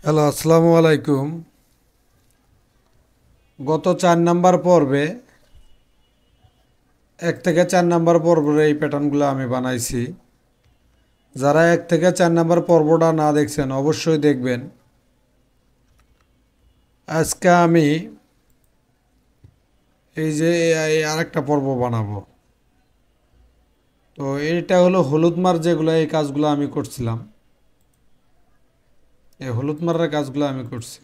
Hello, আসসালামু আলাইকুম। গত 4 নাম্বার পর্বে 1 থেকে 4 নাম্বার পর্বের এই প্যাটার্নগুলো আমি বানাইছি। যারা 1 থেকে 4 নাম্বার পর্বটা না দেখছেন অবশ্যই দেখবেন। আজকে আমি এই যে এই আরেকটা পর্ব বানাবো। তো এটা হলো হলুদ মার, যেগুলো এই কাজগুলো আমি করছিলাম। এই হলুদ মারের কাজগুলো আমি করছি।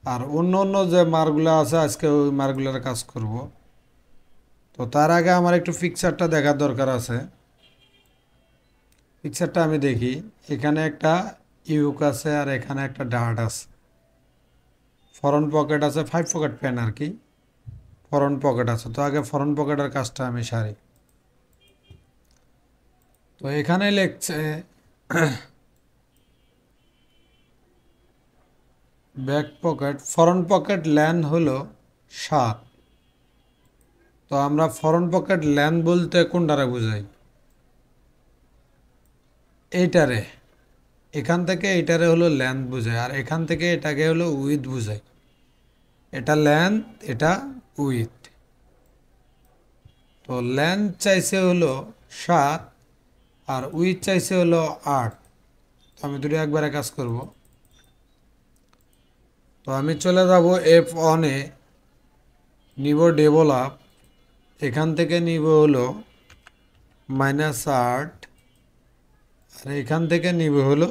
আর অন্য অন্য যে মারগুলো আছে আজকে ওই মারগুলোর কাজ করব। তো তার আগে আমার একটু পিকচারটা দেখার দরকার আছে। পিকচারটা আমি দেখি। এখানে একটা ইউক আছে আর এখানে একটা ডার্ট আছে। ফরন্ট পকেট আছে, 5 পকেট পেন আর কি। ফরন্ট পকেট আছে, তো আগে ফরন্ট পকেটের কাজটা আমি সারি। তো এখানে লিখছে ব্যাক পকেট, ফরন্ট পকেট ল্যান হলো 7। তো আমরা ফরন্ট পকেট ল্যান বলতে কোনটারে বুঝাই? এইটারে। এখান থেকে এইটারে হলো ল্যান্থ বোঝায়, আর এখান থেকে এটাকে হলো উইথ বোঝায়। এটা ল্যান্থ, এটা উইথ। তো ল্যান্থ চাইছে হলো 7 আর উইথ চাইছে হলো 8। তো আমি দুটো একবারে কাজ করব। তো আমি চলে যাব F1-এ, নিব ডেভেলপ। এখান থেকে নিব হলো -8 আর এখান থেকে নিব হলো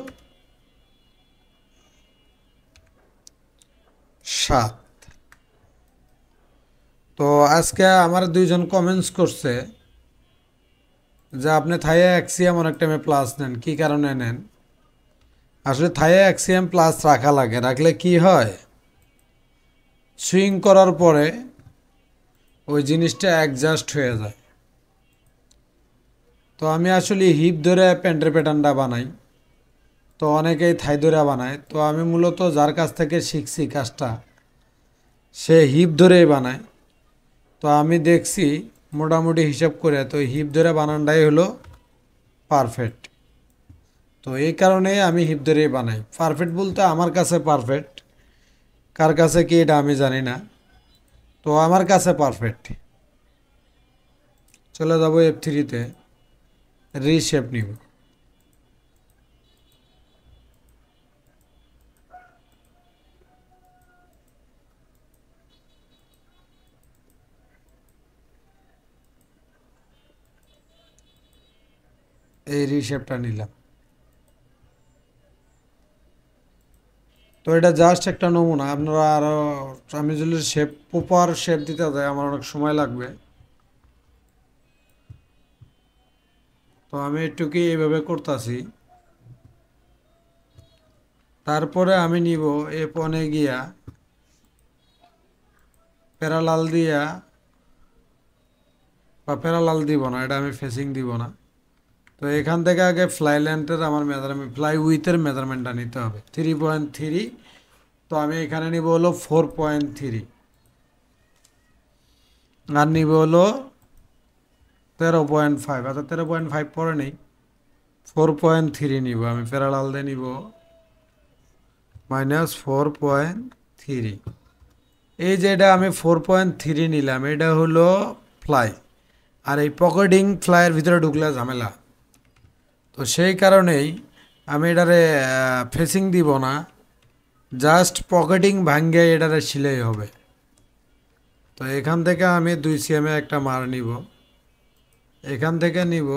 7। তো আজকে আমার দুইজন কমেন্টস করছে যে আপনি থাইয়া অ্যাক্সিয়াম অনেক টাইমে প্লাস নেন, কি কারণে নেন? আসলে থাইয়া অ্যাক্সিয়াম প্লাস রাখা লাগে, রাখলে কি হয়, সুইং করার পরে ওই জিনিসটা অ্যাডজাস্ট হয়ে যায়। তো আমি আসলে হিপ ধরে প্যান্টের প্যাটার্নটা বানাই। তো অনেকেই থাই ধরে বানায়, তো আমি মূলত যার কাছ থেকে শিখছি কাজটা, সে হিপ ধরেই বানায়। তো আমি দেখছি মোটামুটি হিসাব করে, তো হিপ ধরে বানানটাই হলো পারফেক্ট। তো এই কারণেই আমি হিপ ধরেই বানাই। পারফেক্ট বলতে আমার কাছে পারফেক্ট, কার কাছে কি এটা আমি জানি না। তো আমার কাছে পারফেক্ট। চলে যাব F3-তে, রিশেপ নিব। এই রিশেপটা নিলাম। তো এটা জাস্ট একটা নমুনা, আপনারা আরও, আমি যদি শেপ প্রপার শেপ দিতে যাই আমার অনেক সময় লাগবে। তো আমি একটুকি এইভাবে করতেছি। তারপরে আমি নিব F1-এ গিয়া প্যারালাল দিয়া, বা প্যারালাল দিব না, এটা আমি ফেসিং দিব না। তো এখান থেকে আগে ফ্লাই লেন্থের আমার মেজারমেন্ট, ফ্লাই উইথের মেজারমেন্টটা নিতে হবে 3.3। তো আমি এখানে নিব হলো 4.3 আর নিব হলো 13.5। আচ্ছা, 13.5 পরে নেই, 4.3 নিব আমি। প্যারালাল দিয়ে নিব -4.3। এই যে এটা আমি 4.3 নিলাম, এটা হলো ফ্লাই। আর এই পকেটিং ফ্লাইয়ের ভিতরে ঢুকলে ঝামেলা। তো সেই কারণেই আমি এটারে ফেসিং দিব না, জাস্ট পকেটিং ভাঙ্গে এটারে সিলাই হবে। তো এখান থেকে আমি 2 cm একটা মার নিব, এখান থেকে নিব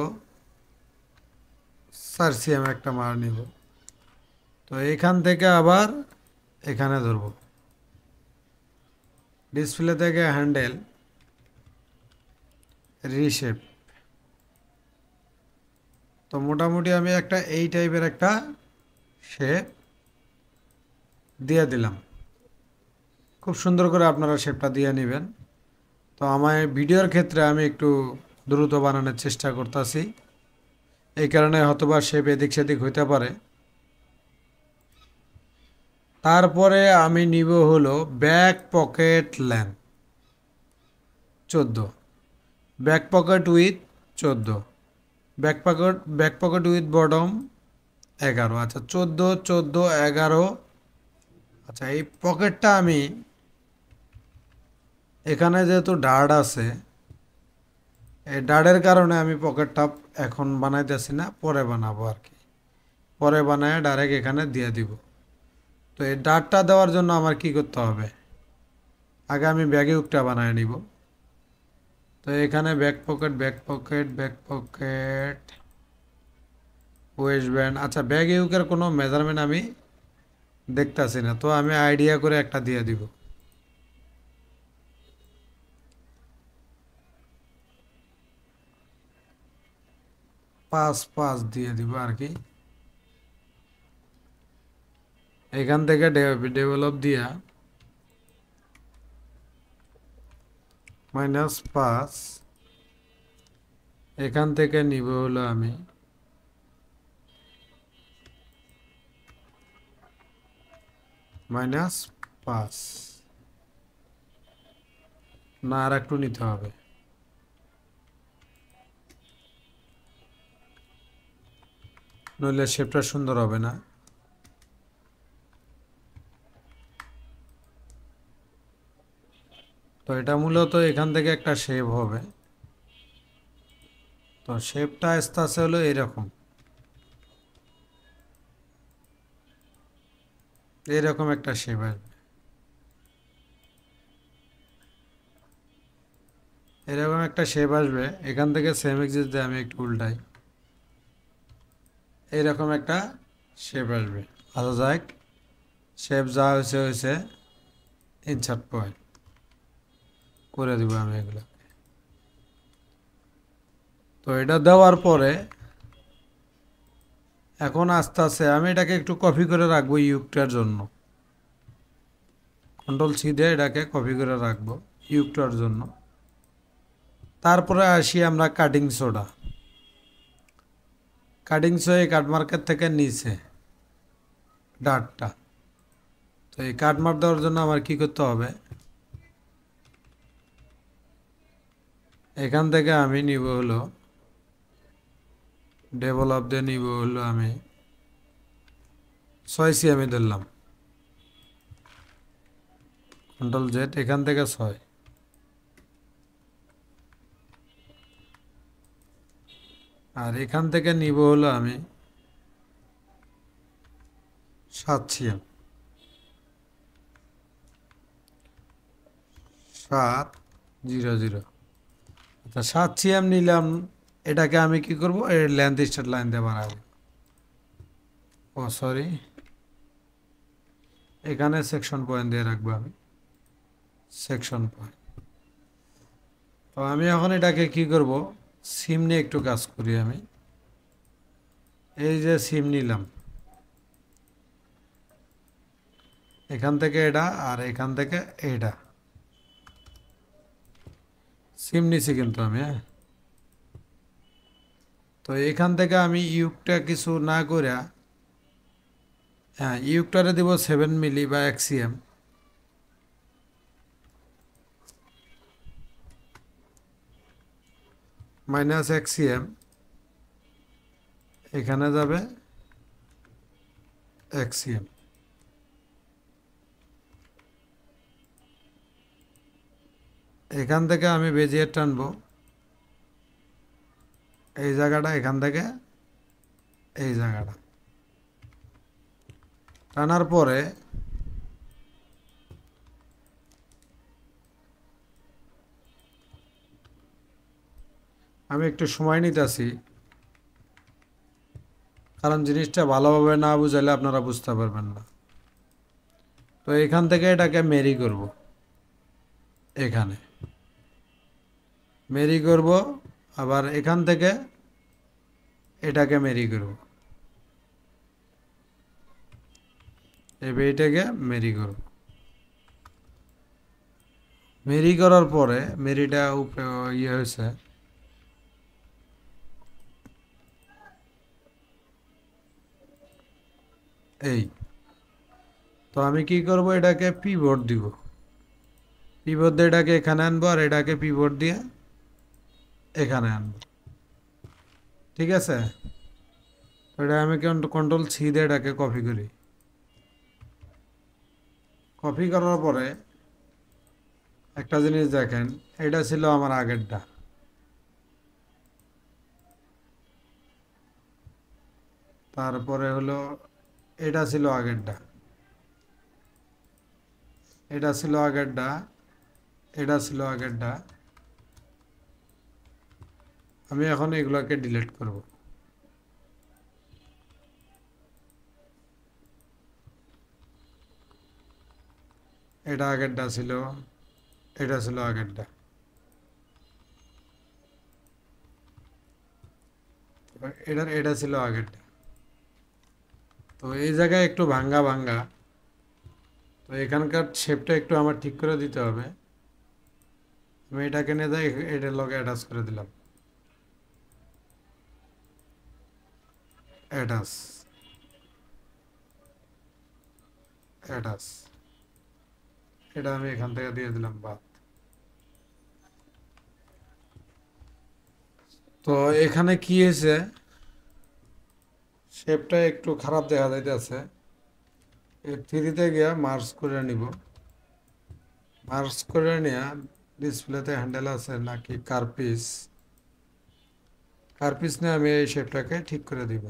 4 cm একটা মার নিব। তো এখান থেকে আবার এখানে ধরব, ডিসপ্লে থেকে হ্যান্ডেল, রিশেপ। তো মোটামুটি আমি একটা এই টাইপের একটা শেপ দিয়ে দিলাম। খুব সুন্দর করে আপনারা শেপটা দিয়ে নেবেন। তো আমার ভিডিওর ক্ষেত্রে আমি একটু দ্রুত বানানোর চেষ্টা করতেছি, এই কারণে হয়তোবা শেপ এদিক সেদিক হইতে পারে। তারপরে আমি নিব হলো back pocket length 14, back pocket with 14, back pocket with bottom 11। আচ্ছা 14, 14, 11। আচ্ছা এই পকেটটা আমি এখানে যেহেতু ডার্ট আছে, এই ডার্টের কারণে আমি পকেটটা এখন বানাইতেছি না, পরে বানাবো আর কি। পরে বানায় ডাইরেক্ট এখানে দিয়ে দিব। তো এই ডার্টটা দেওয়ার জন্য আমার কি করতে হবে? আগে আমি ব্যাগে হুকটা বানায় নিব। তো এখানে back pocket, back pocket, back pocket, waist band. আচ্ছা ব্যাগে হুকের কোনো মেজারমেন্ট আমি দেখতাছি না, তো আমি আইডিয়া করে একটা দিয়ে দিব। 5 5 দিয়ে দিব আর কি। এখান থেকে ডেভেলপ দিয়া -5, এখান থেকে নিব হলো আমি -5। না আর একটু নিতে হবে, নইলে শেপটা সুন্দর হবে না। তো এটা মূলত এখান থেকে একটা শেপ হবে। তো শেপটা আস্তে আস্তে হলো এরকম, এরকম একটা শেপ আসবে। এরকম একটা শেপ আসবে। এখান থেকে সেম এক্সিস দিয়ে আমি একটু উল্টাই, এইরকম একটা শেপ আসবে। আচ্ছা যাক, শেপ যা হয়েছে হয়েছে, ইনসার্ট পয়েন্ট করে দিব আমি এগুলো। তো এটা দেওয়ার পরে এখন আস্তে আস্তে আমি এটাকে একটু কপি করে রাখবো ইউকটার জন্য। কন্ট্রোল-C দিয়ে এটাকে কপি করে রাখবো ইউকটার জন্য। তারপরে আসি আমরা কাটিং সোডা। কাটিং সোডা এই কাট মার্কের থেকে নিচে ডাটটা। তো এই কাট মার্ক দেওয়ার জন্য আমার কি করতে হবে? এখান থেকে আমি নিব হলো ডেভেলপ দিয়ে নিব হলো আমি 6 cm ধরলাম, Ctrl-Z, এখান থেকে 6। আর এখান থেকে নিব হলো আমি 7 cm, 700। আচ্ছা 7 cm নিলাম। এটাকে আমি কি করব? এর লেন্থ স্ট্রেট লাইন দিয়ে বানাবো। ও সরি, এখানে সেকশন পয়েন্ট দিয়ে রাখবো আমি, সেকশন পয়েন্ট। তো আমি এখন এটাকে কি করব? সিম নিয়ে একটু কাজ করি আমি। এই যে সিম নিলাম, এখান থেকে এটা আর এখান থেকে এটা সিম নিছি কিন্তু আমি, হ্যাঁ। তো এখান থেকে আমি ইউকটা কিছু না করে, হ্যাঁ ইউকটারে দিব 7 মিলি বা 1 cm। -1 cm, এখানে যাবে 1 cm। এখান থেকে আমি বেজিয়ে টানবো এই জায়গাটা, এখান থেকে এই জায়গাটা টানার পরে আমি একটু সময় নিতেছি, কারণ জিনিসটা ভালোভাবে না বুঝাইলে আপনারা বুঝতে পারবেন না। তো এখান থেকে এটাকে মেরি করব, এখানে মেরি করব, আবার এখান থেকে এটাকে মেরি করব, এটাকে মেরি করব। মেরি করার পরে মেরিটা ইয়ে হয়েছে, এই। তো আমি কি করব? এটাকে পিভট দিব, পিভট দিয়ে এটাকে এখানে আনবো, আর এটাকে পিভট দিয়ে এখানে আনবো, ঠিক আছে? তো এটা আমি কন্ট্রোল সি দিয়ে এটাকে কপি করি। কপি করার পরে একটা জিনিস দেখেন, এটা ছিল আমার আগেরটা। তারপরে হলো এটা ছিল আগেরটা, এটা ছিল আগেরটা, এটা ছিল আগেরটা। আমি এখন এগুলোকে ডিলিট করব। এটা আগেরটা ছিল, এটা ছিল আগেরটা। এটা ছিল আগেরটা। তো এই জায়গায় একটু ভাঙ্গা ভাঙ্গা, তো এখানকার শেপটা একটু আমার ঠিক করে দিতে হবে। আমি এটাকে নিয়ে যাই, এটার লগে অ্যাটাচ করে দিলাম, অ্যাটাচ, অ্যাটাচ। এটা আমি এখান থেকে দিয়ে দিলাম বাদ। তো এখানে কি হয়েছে, শেপটা একটু খারাপ দেখা যাইতেছে। থ্রিতে গিয়া মার্জ করে নিব। মার্জ করে নিয়ে ডিসপ্লেতে হ্যান্ডেল আছে নাকি কার্পিস, কার্পিস নিয়ে আমি এই শেপটাকে ঠিক করে দিব।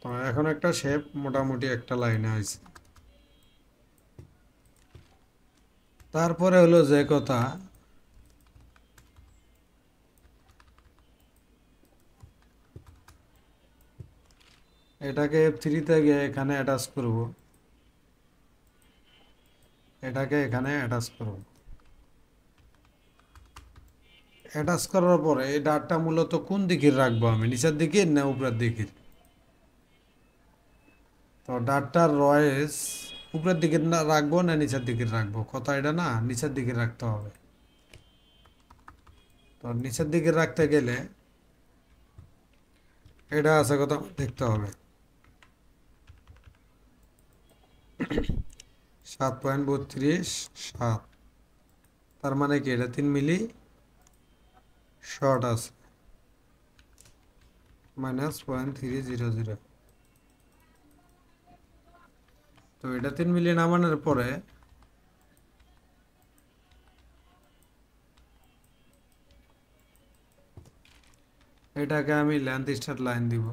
তো এখন একটা শেপ মোটামুটি একটা লাইনে আছে। তারপরে হলো যে কথা, এটাকে থ্রিতে গিয়ে এখানে অ্যাটাচ করব, এটাকে এখানে অ্যাটাচ করব। অ্যাটাচ করার পরে এই ডাটটা মূলত কোন দিকে রাখবো, আমি নিচের দিকে না উপরের দিকে? তো ডাটটার রয়েস উপরের দিকে না রাখবো না নিচের দিকে রাখবো, কথা এটা না, নিচের দিকে রাখতে হবে। তো নিচের দিকে রাখতে গেলে এটা আছে কথা দেখতে হবে। 7.32, তার মানে কি এটা 3 মিলি শর্ট আছে, -0.300। তো এটা 3 মিলি নামানোর পরে এটাকে আমি লেন্থ স্টার লাইন দিব।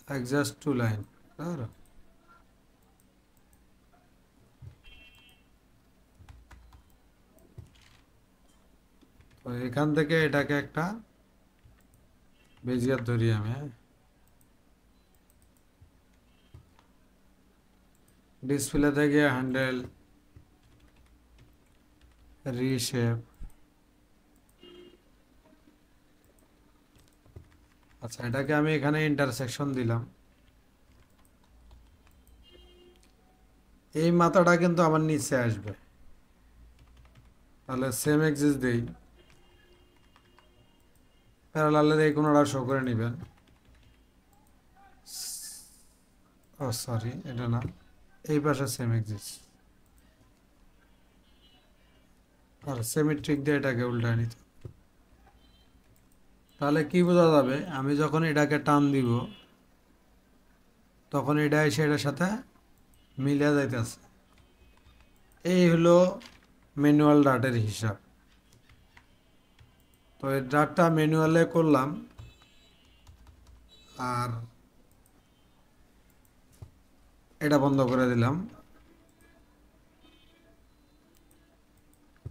Exhaust to line. তো এখান থেকে এটাকে একটা বেজিয়ার ধরি আমি, হ্যাঁ। ডিসপ্লে থেকে হ্যান্ডেল, রিশেপ। আচ্ছা, এটাকে আমি এখানে ইন্টারসেকশন দিলাম। এই মাথাটা কিন্তু আমার নিচে আসবে, তাহলে সেম এক্সিস দেই, প্যারালালের এই কোনোটা শো করে নেবেন। ও সরি, এটা না, এই পাশে সেম এক্সিস, আর সেমিট্রিক দিয়ে এটাকে উল্টায় নিতে। তাহলে কি বোঝা যাবে, আমি যখন এটাকে টান দিব তখন এটা এসে এটার সাথে মিলে যাইতেছে। এই হলো ম্যানুয়াল ডাটের হিসাব। তো এই ডাটটা ম্যানুয়ালে করলাম, আর এটা বন্ধ করে দিলাম।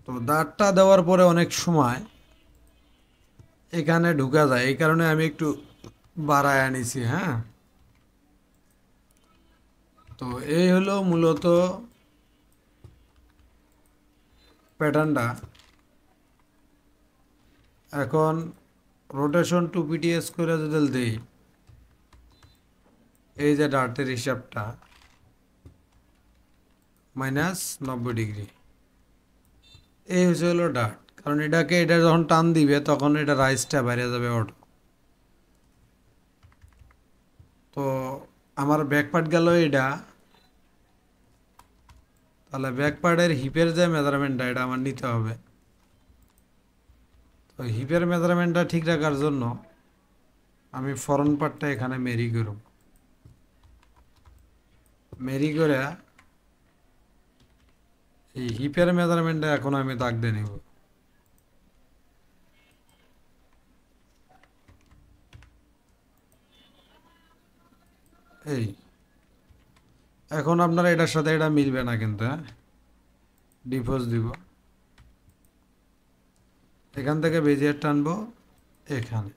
তো ডাটটা দেওয়ার পরে অনেক সময় এখানে ঢুকা যায়, এই কারণে আমি একটু বাড়ায় আনিছি, হ্যাঁ। তো এই হলো মূলত প্যাটার্নটা। এখন রোটেশন 2 PTS করে যদি দিই, এই যে ডাটের হিসাবটা -90 ডিগ্রি, এই হচ্ছে হলো ডাট। কারণ এটাকে এটা যখন টান দিবে তখন এটা রাইসটা বেড়ে যাবে অটো। তো আমার ব্যাক পার্ট গেল এটা, তাহলে ব্যাক পার্টের হিপের যে মেজারমেন্টটা এটা আমার নিতে হবে। তো হিপের মেজারমেন্টটা ঠিক রাখার জন্য আমি ফরন পার্টটা এখানে মেরি করব। মেরি করে এই হিপের মেজারমেন্টটা এখন আমি দাগ দিয়ে নিব। এই এখন আপনার এটার সাথে এটা মিলবে না কিন্তু, হ্যাঁ, ডিফোর্স দিব। এখান থেকে বেজিয়ার টানবো এখানে,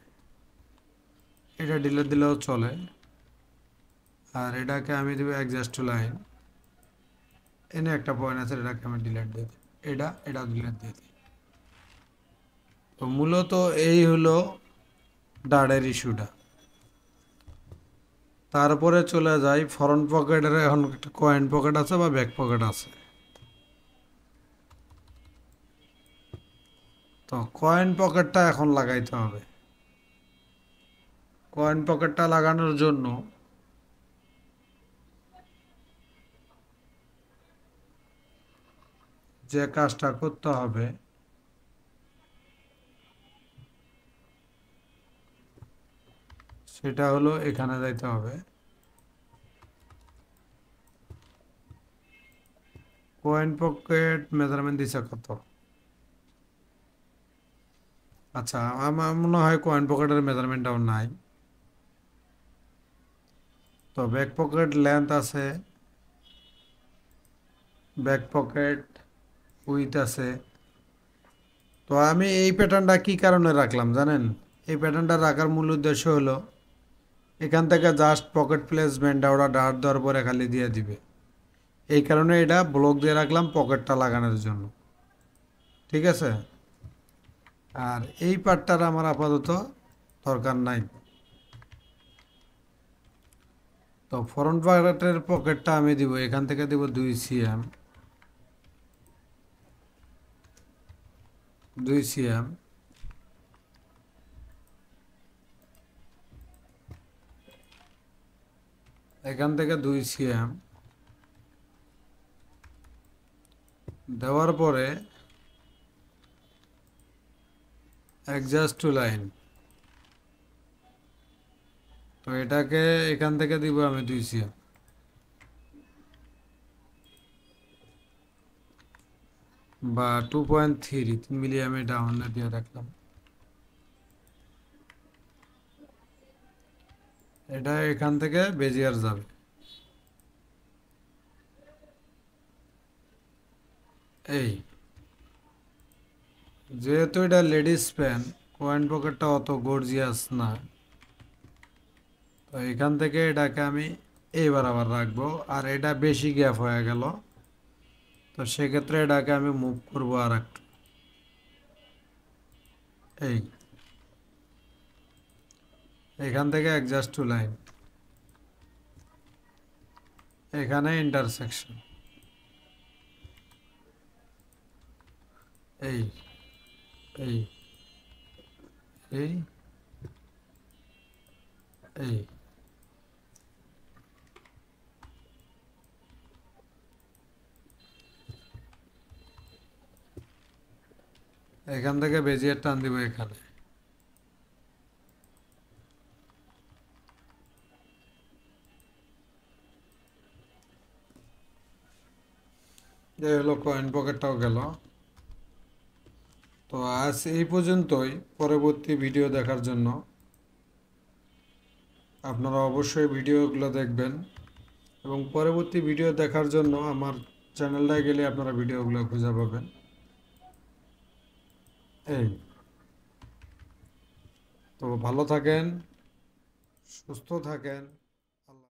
এটা ডিলেট দিলেও চলে। আর এটাকে আমি দেবো অ্যাডজাস্ট টু লাইন, এনে একটা পয়েন্ট আছে, এটাকে আমি ডিলেট দিয়ে দিই, এটা ডিলেট দিয়ে দিই। তো মূলত এই হলো ডার্টের ইস্যুটা। তারপরে চলে যাই ফ্রন্ট পকেটের, এখন একটা কয়েন পকেট আছে বা ব্যাক পকেট আছে। তো কয়েন পকেটটা এখন লাগাইতে হবে। কয়েন পকেটটা লাগানোর জন্য যে কাজটা করতে হবে সেটা হলো এখানে যাইতে হবে, কয়েন পকেট মেজারমেন্ট দিছে কত। আচ্ছা, আমার মনে হয় কয়েন পকেটের মেজারমেন্টটাও নাই। তো ব্যাক পকেট লেন্থ আছে, ব্যাক পকেট উইথ আছে। তো আমি এই প্যাটার্নটা কি কারণে রাখলাম জানেন? এই প্যাটার্নটা রাখার মূল উদ্দেশ্য হলো এখান থেকে জাস্ট পকেট প্লেসমেন্টটা ওরা ডার্ট দেওয়ার পরে খালি দিয়ে দিবে। এই কারণে এটা ব্লক দিয়ে রাখলাম পকেটটা লাগানোর জন্য। ঠিক আছে, আর এই পার্টটার আমার আপাতত দরকার নাই। তো ফ্রন্ট পকেটের পকেটটা আমি দিব, এখান থেকে দিব 2 cm, 2 cm। এখান থেকে 2 cm দেওয়ার পরে অ্যাডজাস্ট টু লাইন, তো এটাকে এখান থেকে দিব আমি 2 cm, বা 2.3 মিলি আমি ডাউনে দিয়ে রাখলাম। এটা এখান থেকে বেজিয়ার যাবে। এই যেহেতু এটা লেডিস প্যান, কয়েন পকেটটা অত গর্জিয়াস না, তো এখান থেকে এটাকে আমি এইবার আবার রাখবো। আর এটা বেশি গ্যাপ হয়ে গেল, তো সেক্ষেত্রে এটাকে আমি মুভ করবো আর একটু। এই এখান থেকে অ্যাডজাস্ট টু লাইন, এখানে ইন্টারসেকশন, এই এই এই এই এখান থেকে বেজিয়ার টান দিব এখানে। এই হলো কয়েন পকেটটাও গেল। তো আজ এই পর্যন্তই। পরবর্তী ভিডিও দেখার জন্য আপনারা অবশ্যই ভিডিওগুলো দেখবেন, এবং পরবর্তী ভিডিও দেখার জন্য আমার চ্যানেলটায় গেলে আপনারা ভিডিওগুলো খুঁজে পাবেন। এই তো ভালো থাকেন, সুস্থ থাকেন।